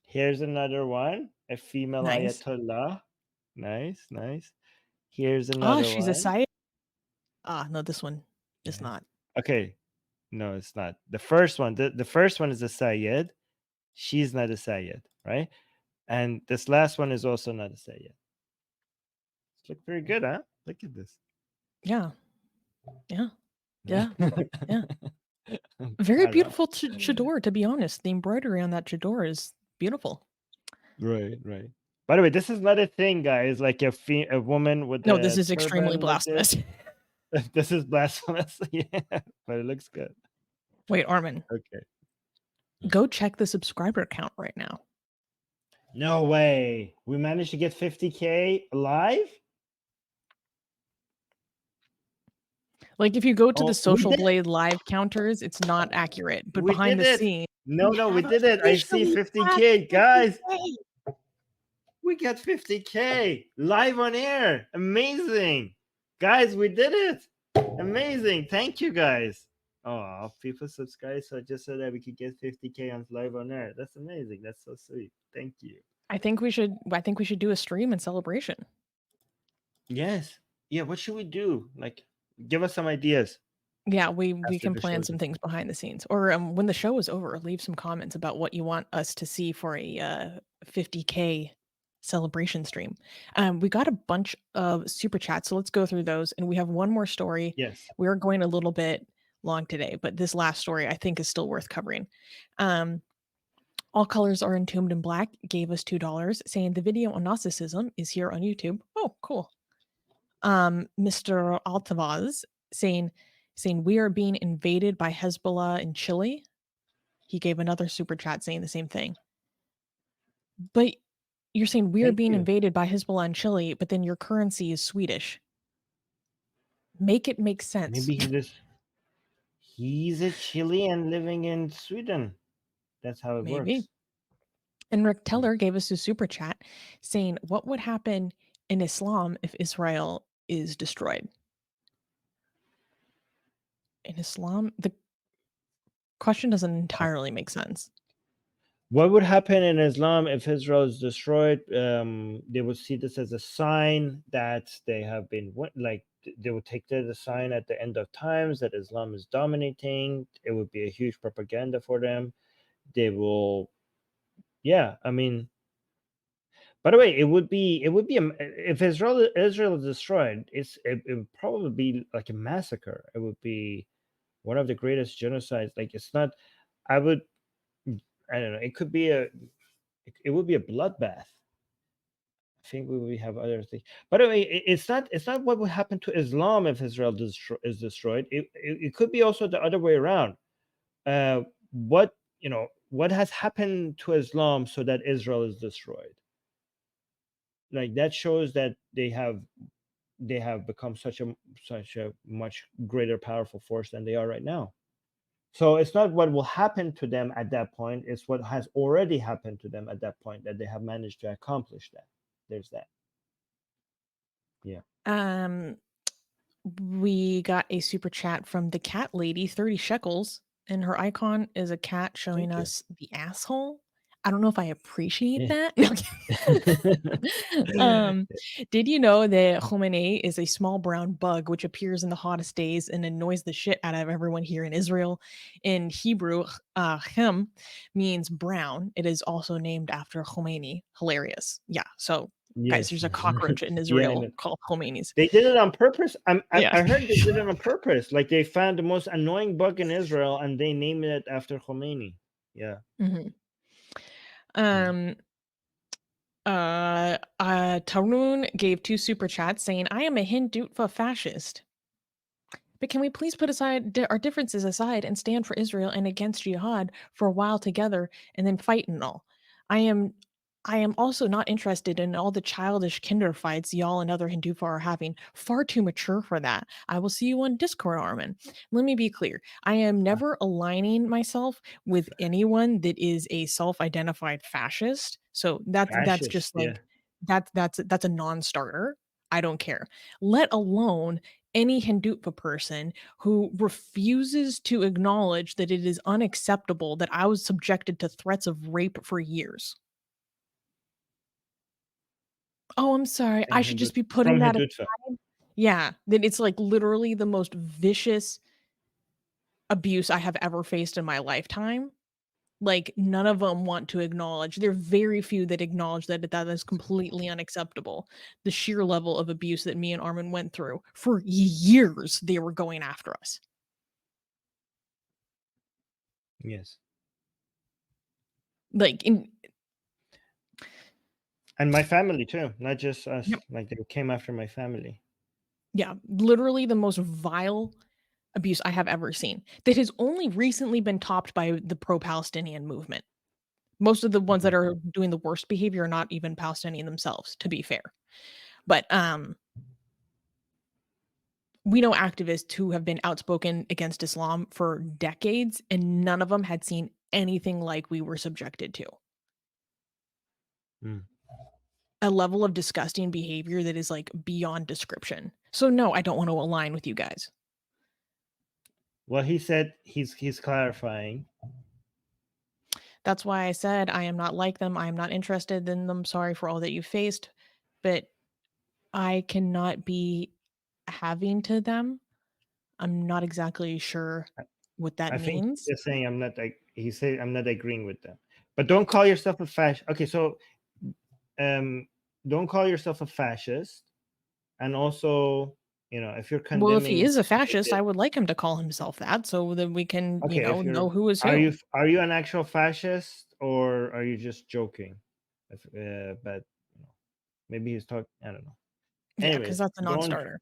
Here's another one, a female Nice. ayatollah. Nice, nice. Here's Ah, another she's a one. Sayyid. Ah, no, this one is Yes. not. Okay, no, it's not. The first one, the first one is a Sayyid. She's not a Sayyid, right? And this last one is also not a Sayyid. It's look very good, huh? Look at this. Yeah. Yeah. Yeah. Yeah. I Very don't know. beautiful chador, to be honest. The embroidery on that chador is beautiful. Right, right. By the way, this is not a thing, guys. Like a woman with No, a this is extremely turban like this. blasphemous. This is blasphemous. Yeah, but it looks good. Wait, Armin, Okay. go check the subscriber count right now. No way. We managed to get 50K live? Like, if you go to Oh, we the Social did it. Blade live counters, it's not accurate. But We behind did the it. scenes, No, we did it. I see 50K, guys. We got 50K live on air. Amazing. Guys, we did it. Amazing. Thank you, guys. Oh, people subscribe just so that we could get 50K on live on air. That's amazing. That's so sweet. Thank you. I think we should do a stream in celebration. Yes. Yeah, what should we do? Like, give us some ideas. Yeah, we After can the plan show's some over. things behind the scenes. Or when the show is over, leave some comments about what you want us to see for a 50K celebration stream. We got a bunch of super chats, so let's go through those. And we have one more story. Yes. We're going a little bit long today, but this last story I think is still worth covering. All Colors Are Entombed in Black gave us $2, saying the video on Gnosticism is here on YouTube. Oh, cool. Mr. Altavaz saying we are being invaded by Hezbollah in Chile. He gave another super chat saying the same thing. But you're saying we are Thank being you. invaded by Hezbollah in Chile, but then your currency is Swedish. Make it make sense. Maybe he's a Chilean living in Sweden. That's how it Maybe. works. And Rick Teller gave us a super chat saying, what would happen in Islam if Israel is destroyed? In Islam, the question doesn't entirely make sense. What would happen in Islam if Israel is destroyed? They would see this as a sign that they have been, like, they would take that as a sign at the end of times that Islam is dominating. It would be a huge propaganda for them. They will, yeah, I mean, by the way, it would be if Israel is destroyed, it would probably be like a massacre. It would be one of the greatest genocides. Like, it's not, I don't know, it would be a bloodbath. I think we have other things. By the way, it's not what would happen to Islam if Israel is destroyed. It could be also the other way around. What has happened to Islam so that Israel is destroyed? Like, that shows that they have become such a much greater powerful force than they are right now. So it's not what will happen to them at that point, it's what has already happened to them at that point that they have managed to accomplish that. There's that. Yeah. We got a super chat from the cat lady, 30 shekels, and her icon is a cat showing Thank you. us the asshole. I don't know if I appreciate Yeah. that. Did you know that Khomeini is a small brown bug which appears in the hottest days and annoys the shit out of everyone here in Israel? In Hebrew, Chem means brown. It is also named after Khomeini. Hilarious. Yeah. So, guys, Yes. there's a cockroach in Yeah, I Israel know. called Khomeinis. They did it on purpose. I Yeah. heard they did it on purpose. Like, they found the most annoying bug in Israel and they named it after Khomeini. Yeah. Tarun gave 2 super chats saying, I am a Hindufa fascist. But can we please put aside our differences aside and stand for Israel and against jihad for a while together and then fight and all? I am I am also not interested in all the childish kinder fights y'all and other Hindufa are having. Far too mature for that. I will see you on Discord, Armin. Let me be clear. I am never aligning myself with anyone that is a self-identified fascist. So that's Fascist, just yeah. like that's a non-starter. I don't care. Let alone any Hindufa person who refuses to acknowledge that it is unacceptable that I was subjected to threats of rape for years. Oh, I'm sorry. I should just be From putting that Hindutva. aside. Yeah, that it's, like, literally the most vicious abuse I have ever faced in my lifetime. Like, none of them want to acknowledge there are very few that acknowledge that that is completely unacceptable. The sheer level of abuse that me and Armin went through. For years, they were going after us. Yes. Like, in And my family too, not just us. Yep. Like they came after my family. Yeah, literally the most vile abuse I have ever seen that has only recently been topped by the pro-Palestinian movement. Most of the ones that are doing the worst behavior are not even Palestinian themselves, to be fair. But, we know activists who have been outspoken against Islam for decades, and none of them had seen anything like we were subjected to. Mm. A level of disgusting behavior that is, like, beyond description. So, no, I don't want to align with you guys. Well, he said he's clarifying. That's why I said I am not like them, I am not interested in them, sorry for all that you faced, but I cannot be having to them. I'm not exactly sure what that I think means. he's saying I'm not like he said I'm not agreeing with them. But don't call yourself a fascist. Okay, so don't call yourself a fascist. And also, if you're condemning, Well, if he is a fascist, I would like him to call himself that so that we can, okay, know who is are who. you an actual fascist or are you just joking? But maybe he's talking. I don't know. Yeah, Anyways, because that's a non-starter.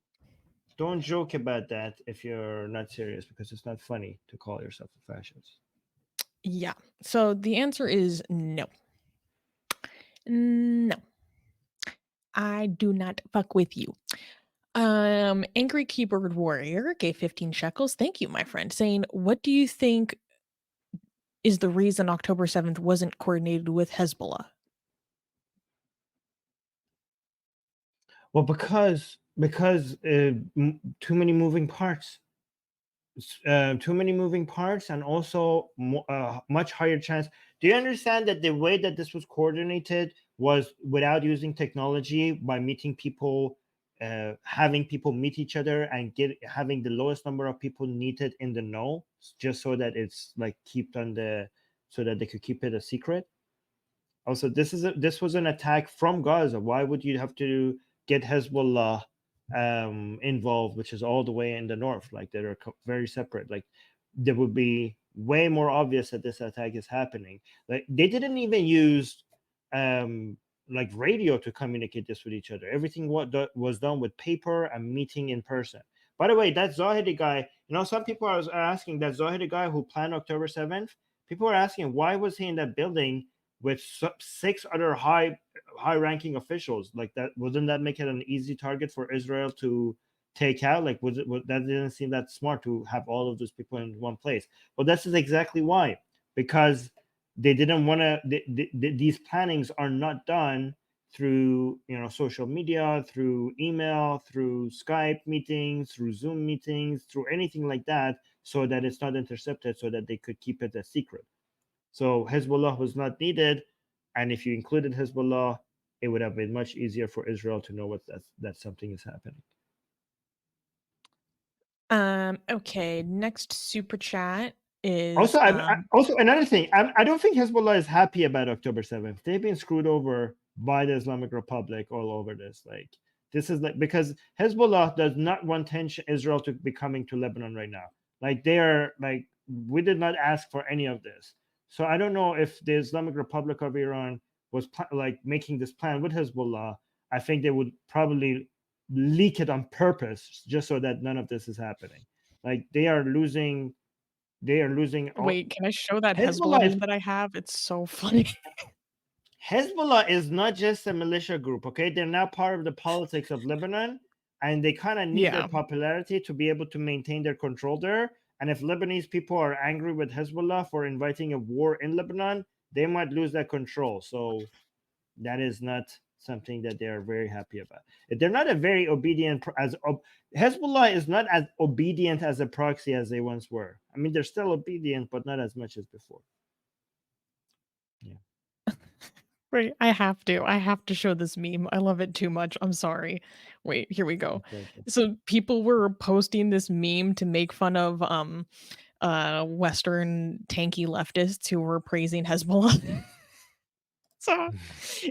Don't joke about that if you're not serious, because it's not funny to call yourself a fascist. Yeah. So the answer is no. No. I do not fuck with you. Angry Keyboard Warrior gave 15 shekels. Thank you, my friend. Saying, what do you think is the reason October 7th wasn't coordinated with Hezbollah? Well, because too many moving parts. Too many moving parts, and also much higher chance. Do you understand that the way that this was coordinated was without using technology, by meeting people, having people meet each other and having the lowest number of people needed in the know, just so that it's like so that they could keep it a secret. Also, this was an attack from Gaza. Why would you have to get Hezbollah involved, which is all the way in the north? Like, they're very separate. Like, there would be way more obvious that this attack is happening. Like, they didn't even use like radio to communicate this with each other. Everything was done with paper and meeting in person. By the way, that Zahedi guy, some people are asking, that Zahedi guy who planned October 7th, people are asking, why was he in that building with 6 other high-ranking officials? Like, that wouldn't that make it an easy target for Israel to take out? Like, that didn't seem that smart to have all of those people in one place. Well, this is exactly why, because they didn't want to. These plannings are not done through social media, through email, through Skype meetings, through Zoom meetings, through anything like that, so that it's not intercepted, so that they could keep it a secret. So Hezbollah was not needed, and if you included Hezbollah, it would have been much easier for Israel to know that something is happening. Okay, next super chat is Also, also another thing. I don't think Hezbollah is happy about October 7th. They've been screwed over by the Islamic Republic all over this. Like, this is like, because Hezbollah does not want Israel to be coming to Lebanon right now. Like, they are like, we did not ask for any of this. So I don't know if the Islamic Republic of Iran was like making this plan with Hezbollah. I think they would probably leak it on purpose, just so that none of this is happening. Like, they are losing. Wait, can I show that Hezbollah Hezbollah meme that I have? It's so funny. Hezbollah is not just a militia group, okay? They're now part of the politics of Lebanon, and they kind of need their popularity to be able to maintain their control there. And if Lebanese people are angry with Hezbollah for inviting a war in Lebanon, they might lose that control. So that is not something that they are very happy about. They're not a very obedient Hezbollah is not as obedient as a proxy as they once were. I mean, they're still obedient, but not as much as before. Yeah. Right. I have to show this meme. I love it too much. I'm sorry. Wait, here we go. Okay. So people were posting this meme to make fun of Western tanky leftists who were praising Hezbollah. So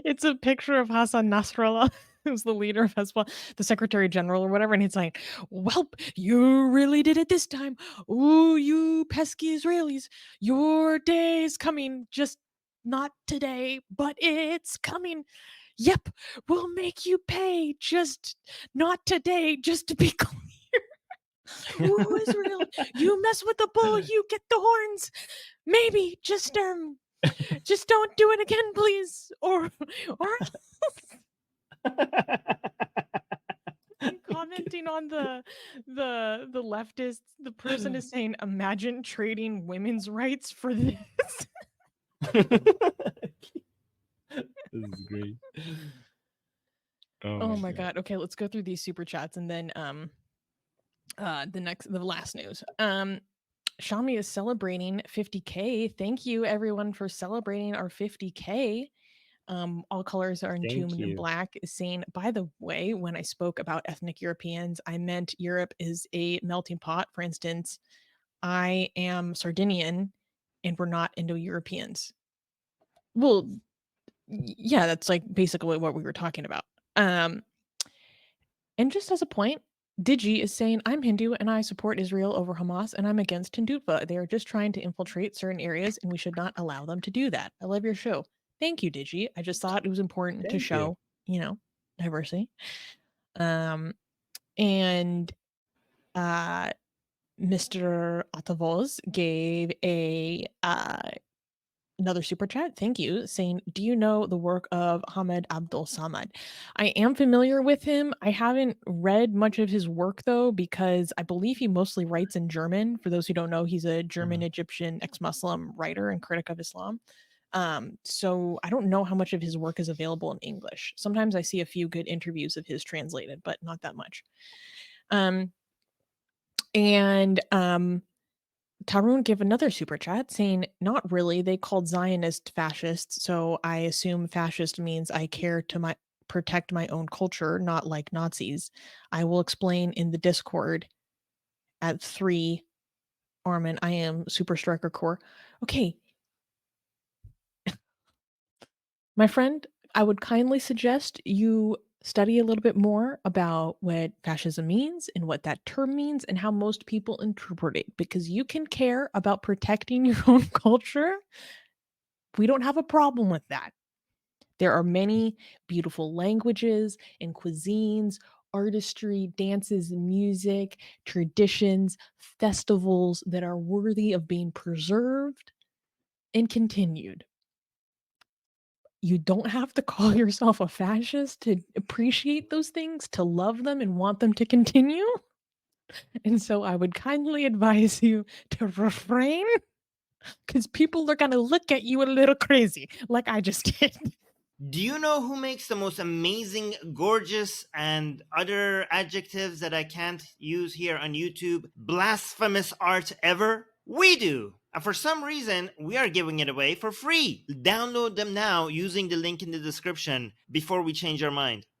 it's a picture of Hassan Nasrallah, who's the leader of Hezbollah, the Secretary General or whatever, and he's like, "Welp, you really did it this time. Ooh, you pesky Israelis, your day is coming. Just not today, but it's coming. Yep, we'll make you pay. Just not today, just to be clear." Ooh, Israel, you mess with the bull, you get the horns. Maybe just don't do it again, please. Or commenting on the leftists, the person is saying, "Imagine trading women's rights for this." This is great. Oh my god. Okay, let's go through these super chats and then the last news. Shami is celebrating 50K. Thank you everyone for celebrating our 50K. All colors are entombed in black, is saying, by the way, when I spoke about ethnic Europeans, I meant Europe is a melting pot. For instance, I am Sardinian and we're not Indo-Europeans. Well, yeah, that's like basically what we were talking about. And just as a point, Digi is saying, I'm Hindu and I support Israel over Hamas and I'm against Hindutva. They are just trying to infiltrate certain areas and we should not allow them to do that. I love your show. Thank you, Digi. I just thought it was important to show, diversity. And Mr. Atavoz gave another super chat, thank you, saying, do you know the work of Hamed Abdul Samad? I am familiar with him. I haven't read much of his work, though, because I believe he mostly writes in German. For those who don't know, he's a German-Egyptian ex-Muslim writer and critic of Islam. So I don't know how much of his work is available in English. Sometimes I see a few good interviews of his translated, but not that much. Tarun gave another super chat saying, not really, they called Zionist fascists, so I assume fascist means I care to protect my own culture, not like Nazis. I will explain in the Discord at 3. Armin, I am Super Striker Core. Okay. My friend, I would kindly suggest you study a little bit more about what fascism means and what that term means and how most people interpret it, because you can care about protecting your own culture. We don't have a problem with that. There are many beautiful languages and cuisines, artistry, dances, music, traditions, festivals that are worthy of being preserved and continued. You don't have to call yourself a fascist to appreciate those things, to love them and want them to continue. And so I would kindly advise you to refrain, because people are going to look at you a little crazy, like I just did. Do you know who makes the most amazing, gorgeous, and other adjectives that I can't use here on YouTube, blasphemous art ever? We do! And for some reason, we are giving it away for free. Download them now using the link in the description before we change our mind.